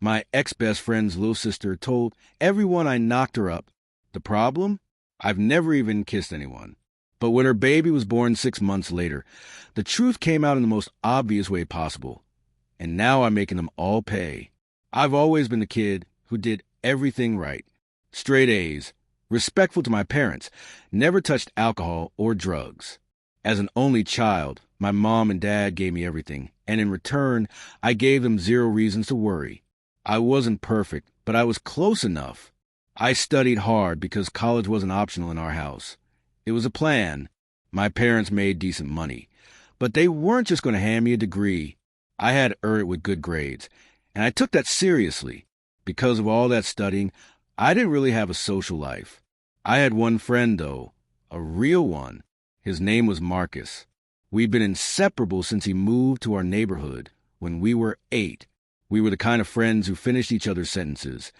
My ex-best friend's little sister told everyone I knocked her up. The problem? I've never even kissed anyone. But when her baby was born 6 months later, the truth came out in the most obvious way possible. And now I'm making them all pay. I've always been the kid who did everything right. Straight A's, respectful to my parents, never touched alcohol or drugs. As an only child, my mom and dad gave me everything, and in return, I gave them zero reasons to worry. I wasn't perfect, but I was close enough. I studied hard because college wasn't optional in our house. It was a plan. My parents made decent money, but they weren't just going to hand me a degree. I had to earn it with good grades, and I took that seriously. Because of all that studying, I didn't really have a social life. I had one friend, though, a real one. His name was Marcus. We'd been inseparable since he moved to our neighborhood when we were 8. We were the kind of friends who finished each other's sentences,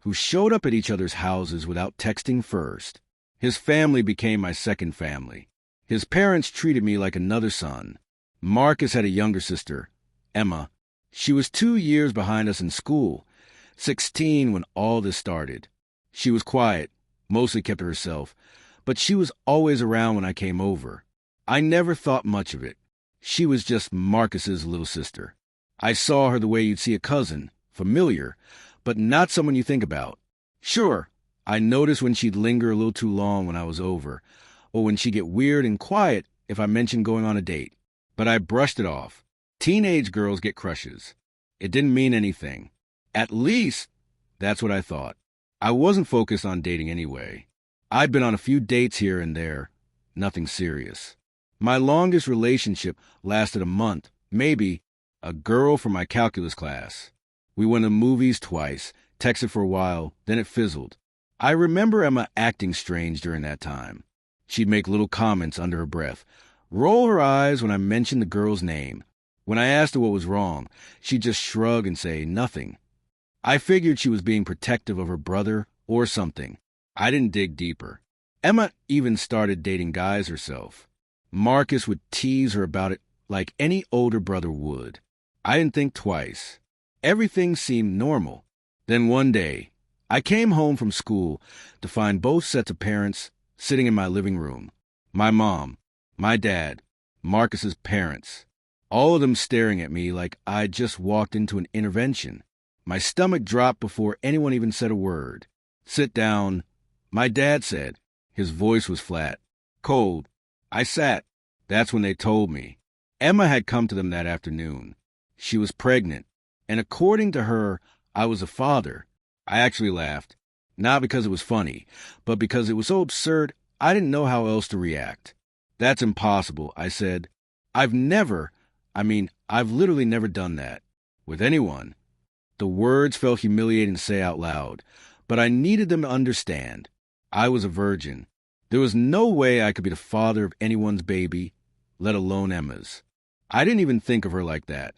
who showed up at each other's houses without texting first. His family became my second family. His parents treated me like another son. Marcus had a younger sister, Emma. She was 2 years behind us in school, 16 when all this started. She was quiet, mostly kept to herself, but she was always around when I came over. I never thought much of it. She was just Marcus's little sister. I saw her the way you'd see a cousin, familiar, but not someone you think about. Sure, I noticed when she'd linger a little too long when I was over, or when she'd get weird and quiet if I mentioned going on a date. But I brushed it off. Teenage girls get crushes. It didn't mean anything. At least, that's what I thought. I wasn't focused on dating anyway. I'd been on a few dates here and there. Nothing serious. My longest relationship lasted a month, maybe. A girl from my calculus class. We went to movies twice, texted for a while, then it fizzled. I remember Emma acting strange during that time. She'd make little comments under her breath, roll her eyes when I mentioned the girl's name. When I asked her what was wrong, she'd just shrug and say nothing. I figured she was being protective of her brother or something. I didn't dig deeper. Emma even started dating guys herself. Marcus would tease her about it like any older brother would. I didn't think twice. Everything seemed normal. Then one day, I came home from school to find both sets of parents sitting in my living room. My mom, my dad, Marcus's parents. All of them staring at me like I'd just walked into an intervention. My stomach dropped before anyone even said a word. Sit down, my dad said. His voice was flat. Cold. I sat. That's when they told me. Emma had come to them that afternoon. She was pregnant, and according to her, I was a father. I actually laughed. Not because it was funny, but because it was so absurd, I didn't know how else to react. That's impossible, I said. I've literally never done that. With anyone. The words felt humiliating to say out loud, but I needed them to understand. I was a virgin. There was no way I could be the father of anyone's baby, let alone Emma's. I didn't even think of her like that.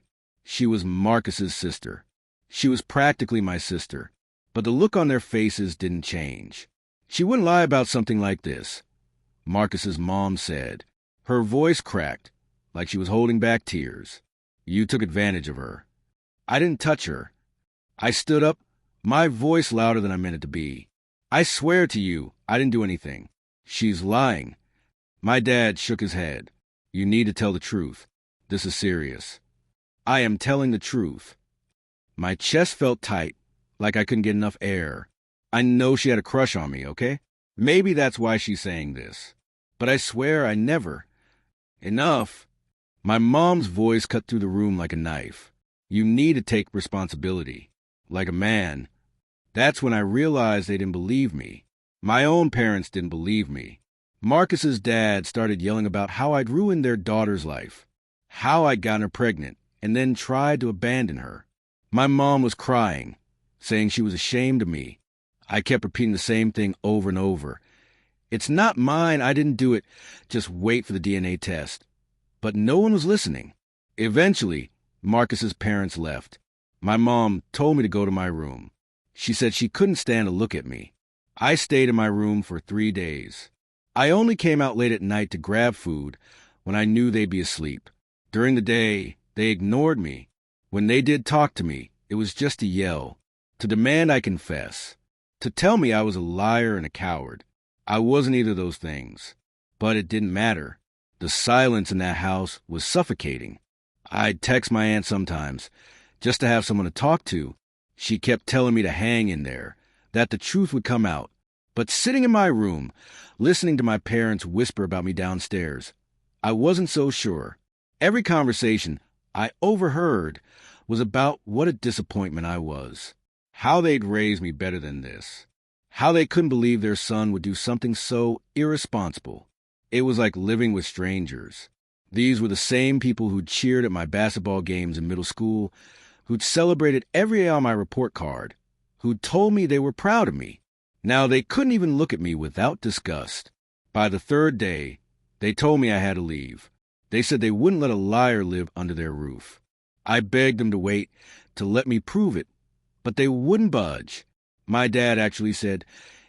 She was Marcus's sister. She was practically my sister, but the look on their faces didn't change. She wouldn't lie about something like this, Marcus's mom said. Her voice cracked, like she was holding back tears. You took advantage of her. I didn't touch her. I stood up, my voice louder than I meant it to be. I swear to you, I didn't do anything. She's lying. My dad shook his head. You need to tell the truth. This is serious. I am telling the truth. My chest felt tight, like I couldn't get enough air. I know she had a crush on me, okay? Maybe that's why she's saying this. But I swear I never. Enough. My mom's voice cut through the room like a knife. You need to take responsibility. Like a man. That's when I realized they didn't believe me. My own parents didn't believe me. Marcus's dad started yelling about how I'd ruined their daughter's life, how I'd gotten her pregnant, and then tried to abandon her. My mom was crying, saying she was ashamed of me. I kept repeating the same thing over and over. It's not mine, I didn't do it, just wait for the DNA test. But no one was listening. Eventually, Marcus's parents left. My mom told me to go to my room. She said she couldn't stand to look at me. I stayed in my room for 3 days. I only came out late at night to grab food when I knew they'd be asleep. During the day, they ignored me. When they did talk to me, It was just to yell, to demand I confess, to tell me I was a liar and a coward. I wasn't either of those things. But it didn't matter. The silence in that house was suffocating. I'd text my aunt sometimes, just to have someone to talk to. She kept telling me to hang in there, that the truth would come out. But sitting in my room, listening to my parents whisper about me downstairs, I wasn't so sure. Every conversation I overheard was about what a disappointment I was. How they'd raised me better than this. How they couldn't believe their son would do something so irresponsible. It was like living with strangers. These were the same people who'd cheered at my basketball games in middle school, who'd celebrated every A on my report card, who'd told me they were proud of me. Now they couldn't even look at me without disgust. By the third day, they told me I had to leave. They said they wouldn't let a liar live under their roof. I begged them to wait, to let me prove it, but they wouldn't budge. My dad actually said,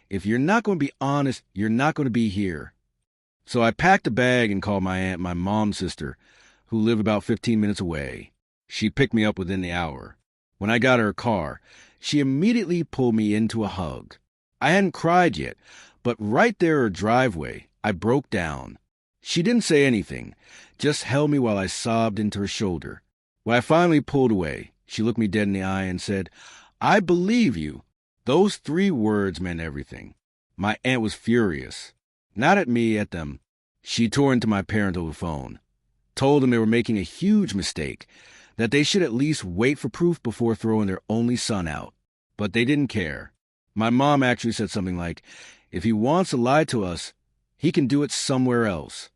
if you're not going to be honest, you're not going to be here. So I packed a bag and called my aunt, my mom's sister, who lived about 15 minutes away. She picked me up within the hour. When I got her car, she immediately pulled me into a hug. I hadn't cried yet, but right there in her driveway, I broke down. She didn't say anything, just held me while I sobbed into her shoulder. When I finally pulled away, she looked me dead in the eye and said, I believe you. Those 3 words meant everything. My aunt was furious. Not at me, at them. She tore into my parents over the phone, told them they were making a huge mistake, that they should at least wait for proof before throwing their only son out. But they didn't care. My mom actually said something like, if he wants to lie to us, he can do it somewhere else.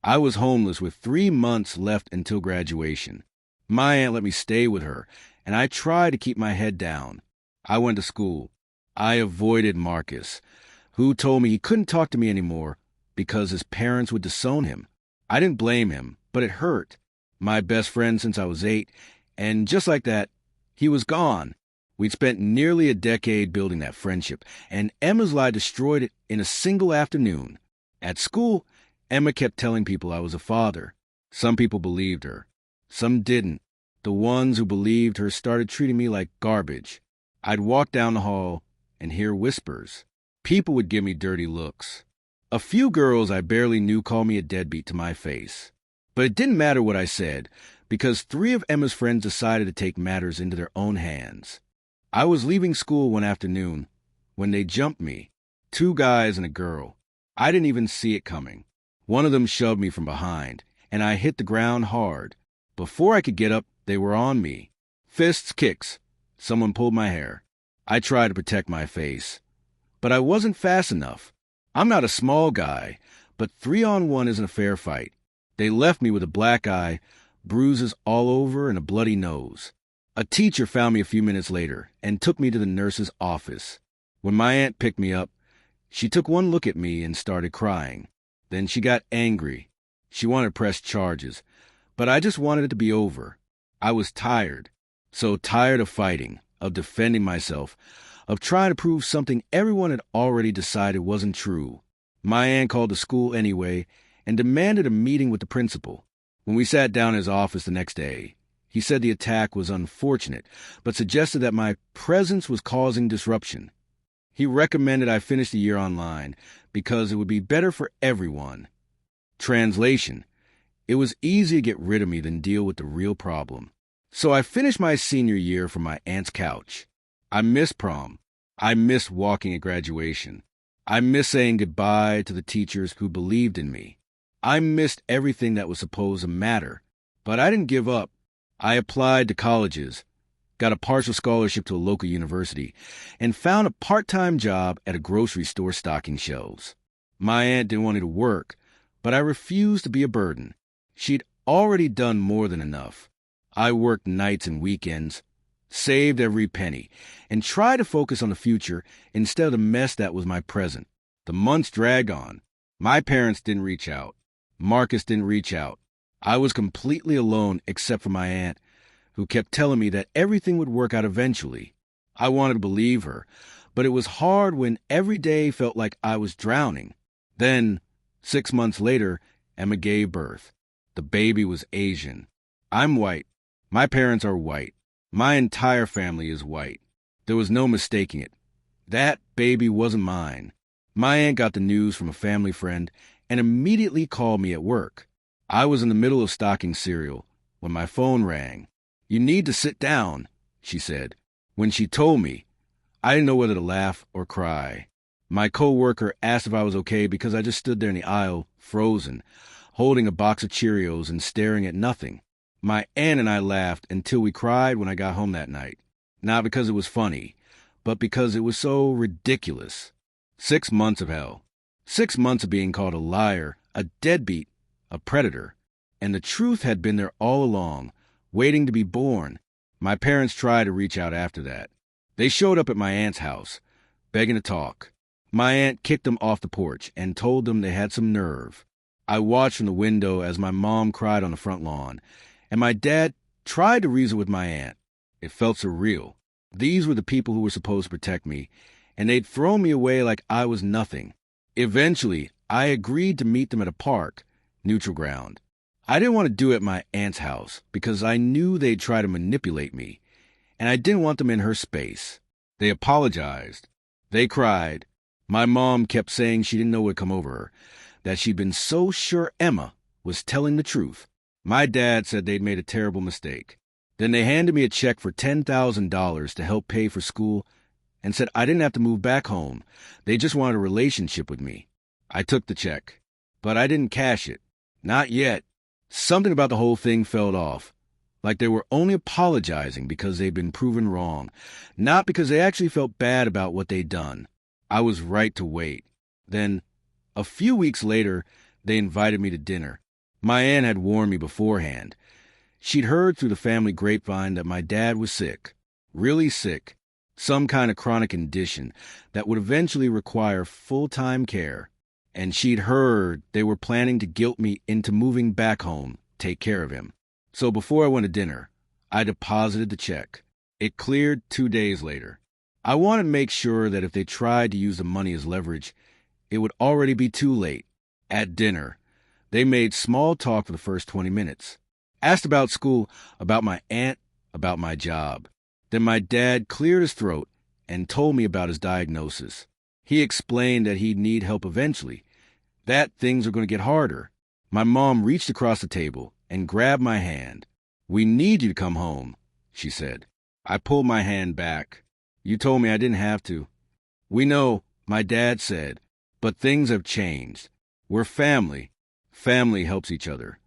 I was homeless with 3 months left until graduation. My aunt let me stay with her, and I tried to keep my head down. I went to school. I avoided Marcus, who told me he couldn't talk to me anymore because his parents would disown him. I didn't blame him, but it hurt. My best friend since I was 8, and just like that, he was gone. We'd spent nearly a decade building that friendship, and Emma's lie destroyed it in a single afternoon. At school, Emma kept telling people I was a father. Some people believed her. Some didn't. The ones who believed her started treating me like garbage. I'd walk down the hall and hear whispers. People would give me dirty looks. A few girls I barely knew called me a deadbeat to my face. But it didn't matter what I said, because 3 of Emma's friends decided to take matters into their own hands. I was leaving school one afternoon when they jumped me. 2 guys and a girl. I didn't even see it coming. One of them shoved me from behind, and I hit the ground hard. Before I could get up, they were on me. Fists, kicks. Someone pulled my hair. I tried to protect my face. But I wasn't fast enough. I'm not a small guy, but 3-on-1 isn't a fair fight. They left me with a black eye, bruises all over, and a bloody nose. A teacher found me a few minutes later and took me to the nurse's office. When my aunt picked me up, she took one look at me and started crying. Then she got angry. She wanted to press charges, but I just wanted it to be over. I was tired. So tired of fighting, of defending myself, of trying to prove something everyone had already decided wasn't true. My aunt called the school anyway and demanded a meeting with the principal. When we sat down in his office the next day, he said the attack was unfortunate, but suggested that my presence was causing disruption. He recommended I finish the year online because it would be better for everyone. Translation: it was easier to get rid of me than deal with the real problem. So I finished my senior year from my aunt's couch. I missed prom. I missed walking at graduation. I missed saying goodbye to the teachers who believed in me. I missed everything that was supposed to matter. But I didn't give up. I applied to colleges, got a partial scholarship to a local university, and found a part-time job at a grocery store stocking shelves. My aunt didn't want me to work, but I refused to be a burden. She'd already done more than enough. I worked nights and weekends, saved every penny, and tried to focus on the future instead of the mess that was my present. The months dragged on. My parents didn't reach out. Marcus didn't reach out. I was completely alone except for my aunt, who kept telling me that everything would work out eventually. I wanted to believe her, but it was hard when every day felt like I was drowning. Then, 6 months later, Emma gave birth. The baby was Asian. I'm white. My parents are white. My entire family is white. There was no mistaking it. That baby wasn't mine. My aunt got the news from a family friend and immediately called me at work. I was in the middle of stocking cereal when my phone rang. "You need to sit down," she said. When she told me, I didn't know whether to laugh or cry. My coworker asked if I was okay because I just stood there in the aisle, frozen, holding a box of Cheerios and staring at nothing. My aunt and I laughed until we cried when I got home that night. Not because it was funny, but because it was so ridiculous. 6 months of hell. 6 months of being called a liar, a deadbeat, a predator. And the truth had been there all along, waiting to be born. My parents tried to reach out after that. They showed up at my aunt's house, begging to talk. My aunt kicked them off the porch and told them they had some nerve. I watched from the window as my mom cried on the front lawn, and my dad tried to reason with my aunt. It felt surreal. These were the people who were supposed to protect me, and they'd thrown me away like I was nothing. Eventually, I agreed to meet them at a park, neutral ground. I didn't want to do it at my aunt's house because I knew they'd try to manipulate me, and I didn't want them in her space. They apologized. They cried. My mom kept saying she didn't know what had come over her, that she'd been so sure Emma was telling the truth. My dad said they'd made a terrible mistake. Then they handed me a check for $10,000 to help pay for school and said I didn't have to move back home. They just wanted a relationship with me. I took the check, but I didn't cash it. Not yet. Something about the whole thing felt off, like they were only apologizing because they'd been proven wrong, not because they actually felt bad about what they'd done. I was right to wait. Then, a few weeks later, they invited me to dinner. My aunt had warned me beforehand. She'd heard through the family grapevine that my dad was sick, really sick, some kind of chronic condition that would eventually require full-time care. And she'd heard they were planning to guilt me into moving back home, take care of him. So before I went to dinner, I deposited the check. It cleared 2 days later. I wanted to make sure that if they tried to use the money as leverage, it would already be too late. At dinner, they made small talk for the first 20 minutes. Asked about school, about my aunt, about my job. Then my dad cleared his throat and told me about his diagnosis. He explained that he'd need help eventually, that things were going to get harder. My mom reached across the table and grabbed my hand. "We need you to come home," she said. I pulled my hand back. "You told me I didn't have to." "We know," my dad said, "but things have changed. We're family. Family helps each other."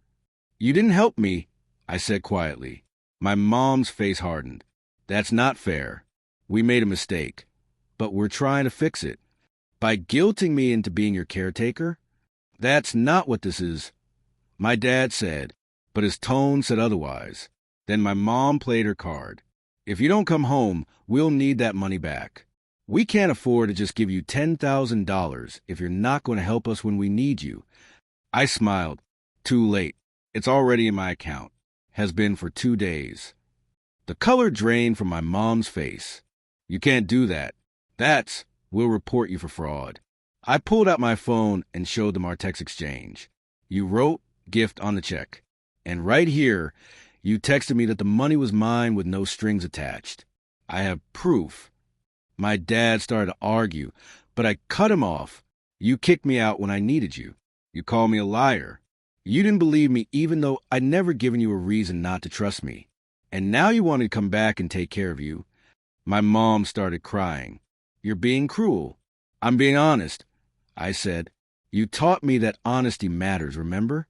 "You didn't help me," I said quietly. My mom's face hardened. "That's not fair. We made a mistake, but we're trying to fix it. By guilting me into being your caretaker? That's not what this is," my dad said, but his tone said otherwise. Then my mom played her card. "If you don't come home, we'll need that money back. We can't afford to just give you $10,000 if you're not going to help us when we need you." I smiled. "Too late. It's already in my account. Has been for 2 days." The color drained from my mom's face. "You can't do that. We'll report you for fraud." I pulled out my phone and showed them our text exchange. "You wrote gift on the check. And right here, you texted me that the money was mine with no strings attached. I have proof." My dad started to argue, but I cut him off. "You kicked me out when I needed you. You called me a liar. You didn't believe me even though I'd never given you a reason not to trust me. And now you want me to come back and take care of you." My mom started crying. "You're being cruel." "I'm being honest," I said. "You taught me that honesty matters, remember?"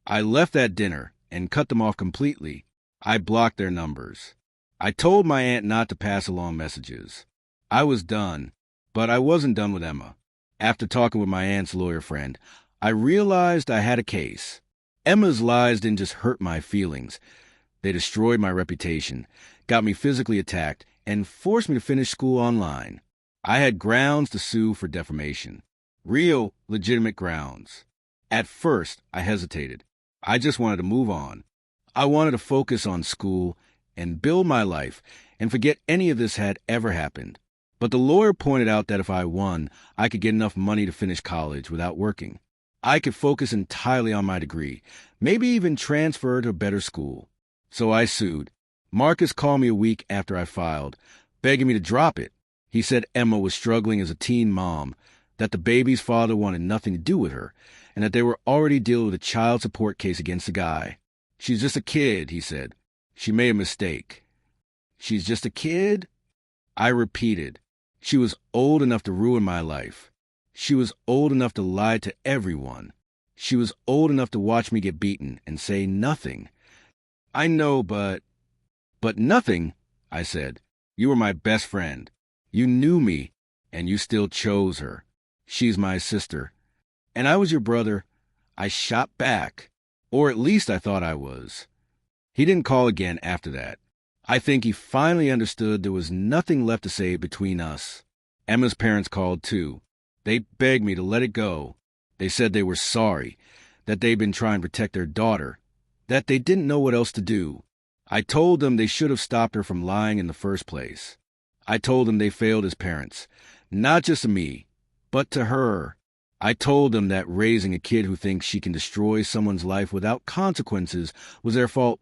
I left that dinner and cut them off completely. I blocked their numbers. I told my aunt not to pass along messages. I was done, but I wasn't done with Emma. After talking with my aunt's lawyer friend, I realized I had a case. Emma's lies didn't just hurt my feelings. They destroyed my reputation, got me physically attacked, and forced me to finish school online. I had grounds to sue for defamation. Real, legitimate grounds. At first, I hesitated. I just wanted to move on. I wanted to focus on school and build my life and forget any of this had ever happened. But the lawyer pointed out that if I won, I could get enough money to finish college without working. I could focus entirely on my degree, maybe even transfer to a better school. So I sued. Marcus called me a week after I filed, begging me to drop it. He said Emma was struggling as a teen mom, that the baby's father wanted nothing to do with her, and that they were already dealing with a child support case against the guy. She's just a kid, he said. She made a mistake. She's just a kid? I repeated. She was old enough to ruin my life. She was old enough to lie to everyone. She was old enough to watch me get beaten and say nothing. I know, but nothing, I said. You were my best friend. You knew me, and you still chose her. She's my sister. And I was your brother. I shot back. Or at least I thought I was. He didn't call again after that. I think he finally understood there was nothing left to say between us. Emma's parents called too. They begged me to let it go. They said they were sorry, that they'd been trying to protect their daughter, that they didn't know what else to do. I told them they should have stopped her from lying in the first place. I told them they failed as parents, not just to me, but to her. I told them that raising a kid who thinks she can destroy someone's life without consequences was their fault,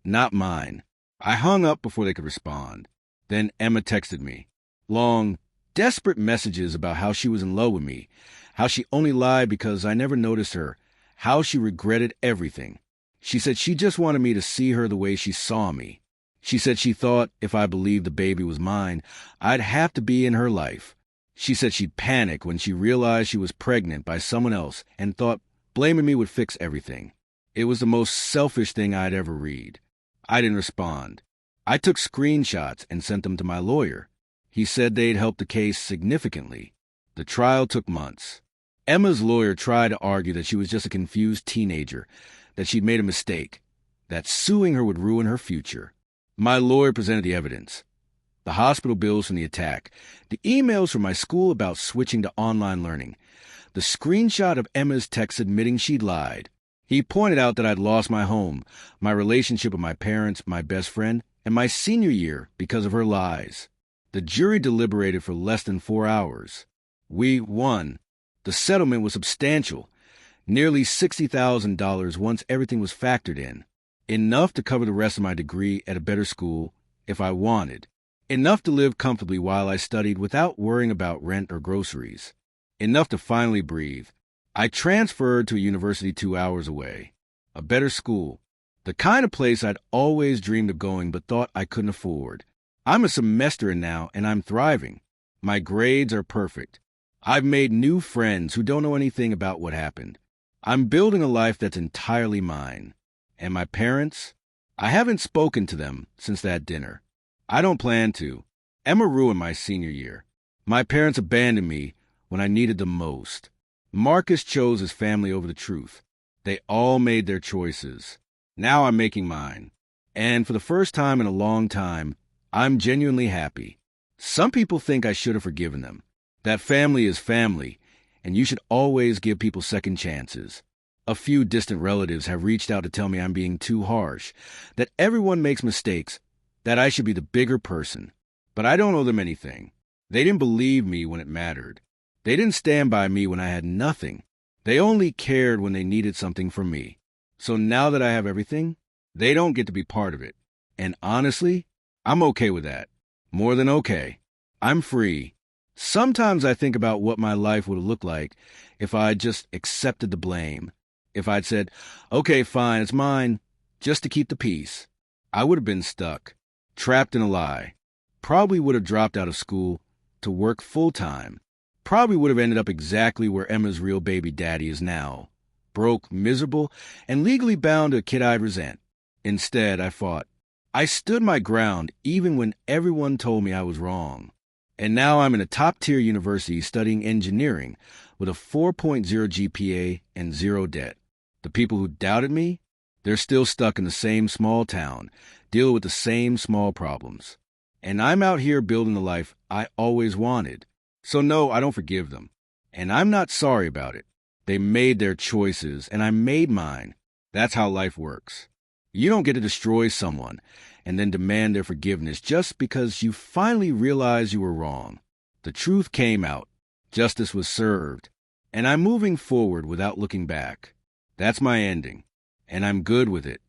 not mine. I hung up before they could respond. Then Emma texted me. Long, desperate messages about how she was in love with me, how she only lied because I never noticed her, how she regretted everything. She said she just wanted me to see her the way she saw me. She said she thought if I believed the baby was mine, I'd have to be in her life. She said she'd panic when she realized she was pregnant by someone else and thought blaming me would fix everything. It was the most selfish thing I'd ever read. I didn't respond. I took screenshots and sent them to my lawyer. He said they'd help the case significantly. The trial took months. Emma's lawyer tried to argue that she was just a confused teenager, that she'd made a mistake, that suing her would ruin her future. My lawyer presented the evidence. The hospital bills from the attack, the emails from my school about switching to online learning, the screenshot of Emma's text admitting she'd lied. He pointed out that I'd lost my home, my relationship with my parents, my best friend, and my senior year because of her lies. The jury deliberated for less than 4 hours. We won. The settlement was substantial, nearly $60,000 once everything was factored in. Enough to cover the rest of my degree at a better school, if I wanted. Enough to live comfortably while I studied without worrying about rent or groceries. Enough to finally breathe. I transferred to a university 2 hours away. A better school. The kind of place I'd always dreamed of going but thought I couldn't afford. I'm a semester in now, and I'm thriving. My grades are perfect. I've made new friends who don't know anything about what happened. I'm building a life that's entirely mine. And my parents? I haven't spoken to them since that dinner. I don't plan to. Emma ruined my senior year. My parents abandoned me when I needed them most. Marcus chose his family over the truth. They all made their choices. Now I'm making mine. And for the first time in a long time, I'm genuinely happy. Some people think I should have forgiven them. That family is family, and you should always give people second chances. A few distant relatives have reached out to tell me I'm being too harsh, that everyone makes mistakes, that I should be the bigger person. But I don't owe them anything. They didn't believe me when it mattered. They didn't stand by me when I had nothing. They only cared when they needed something from me. So now that I have everything, they don't get to be part of it. And honestly, I'm okay with that. More than okay. I'm free. Sometimes I think about what my life would have looked like if I'd just accepted the blame. If I'd said, okay, fine, it's mine, just to keep the peace. I would have been stuck, trapped in a lie. Probably would have dropped out of school to work full-time. Probably would have ended up exactly where Emma's real baby daddy is now. Broke, miserable, and legally bound to a kid I'd resent. Instead, I fought. I stood my ground even when everyone told me I was wrong. And now I'm in a top-tier university studying engineering with a 4.0 GPA and zero debt. The people who doubted me, they're still stuck in the same small town, dealing with the same small problems. And I'm out here building the life I always wanted. So no, I don't forgive them. And I'm not sorry about it. They made their choices, and I made mine. That's how life works. You don't get to destroy someone and then demand their forgiveness just because you finally realize you were wrong. The truth came out. Justice was served. And I'm moving forward without looking back. That's my ending. And I'm good with it.